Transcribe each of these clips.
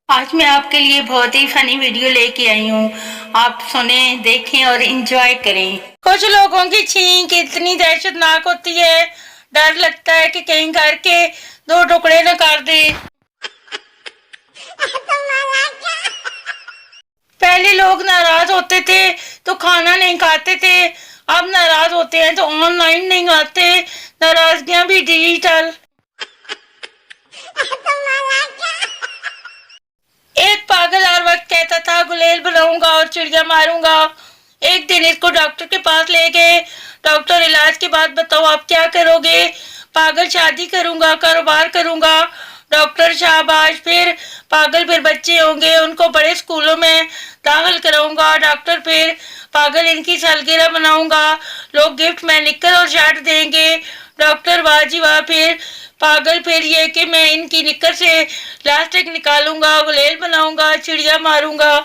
آج میں آپ کے لیے بہت ہی فنی ویڈیو لے کے آئی ہوں. آپ سنیں، دیکھیں اور انجوائے کریں. کچھ لوگوں کی چھینک اتنی دہشت ناک ہوتی ہے، ڈر لگتا ہے کہ کہیں گھر کے 2 ٹکڑے نہ کر دے. پہلے لوگ ناراض ہوتے تھے تو کھانا نہیں کھاتے تھے، اب ناراض ہوتے ہیں تو آن لائن نہیں آتے، ناراضگیاں بھی ڈیجیٹل. ایک پاگل ہر وقت کہتا تھا گلیل بناؤں گا اور چڑیا ماروں گا. ایک دن اس کو ڈاکٹر کے پاس لے گئے. ڈاکٹر علاج کے بعد بتاؤ آپ کیا کرو گے؟ پاگل شادی کروں گا، کاروبار کروں گا. ڈاکٹر شاباش، پھر پاگل پھر بچے ہوں گے، ان کو بڑے اسکولوں میں داخل کراؤں گا. ڈاکٹر پھر پاگل ان کی سالگرہ مناؤں گا، لوگ گفٹ میں نکر اور شرٹ دیں گے. ڈاکٹر واہ جی واہ، پھر پاگل پھر یہ کہ میں ان کی نکر سے لاسٹک نکالوں گا، گلیل بناؤں گا، چڑیا ماروں گا.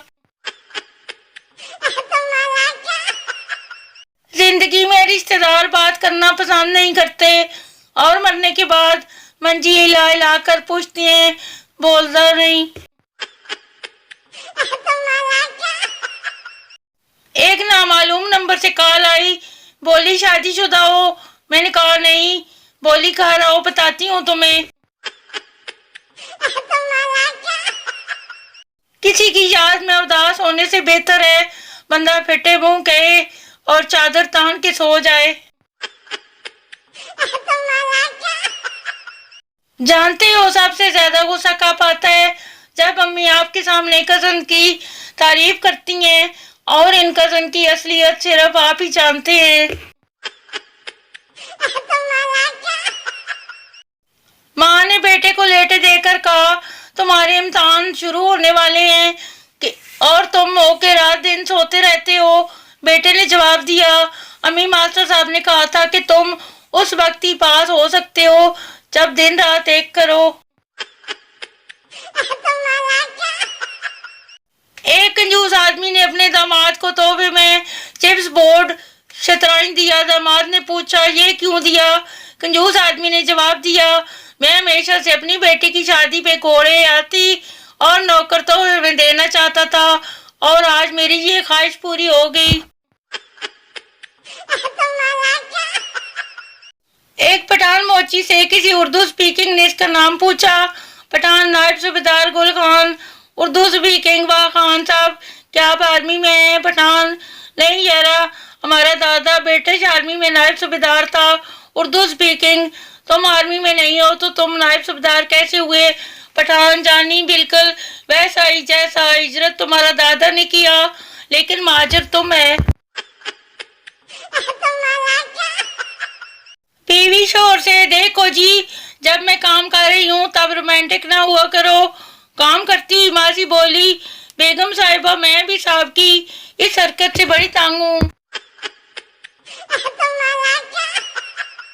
زندگی میں رشتہ دار بات کرنا پسند نہیں کرتے اور مرنے کے بعد منجی ہلا ہلا کر پوچھتے ہیں بولتا نہیں. ایک نامعلوم نمبر سے کال آئی، بولی شادی شدہ ہو؟ میں نے کہا نہیں. بولی کہاں رہو، بتاتی ہوں تمہیں. کسی کی یاد میں اداس ہونے سے بہتر ہے بندہ پھٹے منہ کہے اور چادر تان کے سو جائے. جانتے ہو سب سے زیادہ غصہ کب آتا ہے؟ جب امی آپ کے سامنے کزن کی تعریف کرتی ہیں اور ان کزن کی اصلیت صرف آپ ہی جانتے ہیں. ماں نے بیٹے کو لیٹے دے کر کہا تمہارے امتحان شروع ہونے والے ہیں اور تم ہو کے رات دن سوتے رہتے ہو. بیٹے نے جواب دیا امی ماسٹر صاحب نے کہا تھا کہ تم اس وقت ہی پاس ہو سکتے ہو جب دن رات ایک کرو. ایک کنجوس آدمی نے اپنے داماد کو تحفے میں چپس بورڈ شطرنج دیا. داماد نے پوچھا یہ کیوں دیا؟ کنجوس آدمی نے جواب دیا میں ہمیشہ سے اپنی بیٹی کی شادی پہ گھوڑے ہاتھی اور نوکر تحفے میں دینا چاہتا تھا اور آج میری یہ خواہش پوری ہو گئی. ایک پٹھان موچی سے کسی اردو اسپیکنگ نس کا نام پوچھا. پٹھان نائب صوبیدار گل خان. اردو اسپیکنگ واہ خان صاحب کیا آپ آرمی میں ہیں؟ پٹھان نہیں یارا، ہمارا دادا برٹش آرمی میں نائب صوبیدار تھا. اردو اسپیکنگ تم آرمی میں نہیں ہو تو تم نائب صوبیدار کیسے ہوئے؟ پٹھان جانی بالکل ویسا ہی جیسا ہجرت تمہارا دادا نے کیا لیکن مہاجر تم ہے. بیوی شوہر سے دیکھو جی جب میں کام کر رہی ہوں تب رومانٹک نہ ہوا کرو. کام کرتی ہوئی ماضی بولی بیگم صاحبہ میں بھی صاحب کی اس حرکت سے بڑی تنگ ہوں.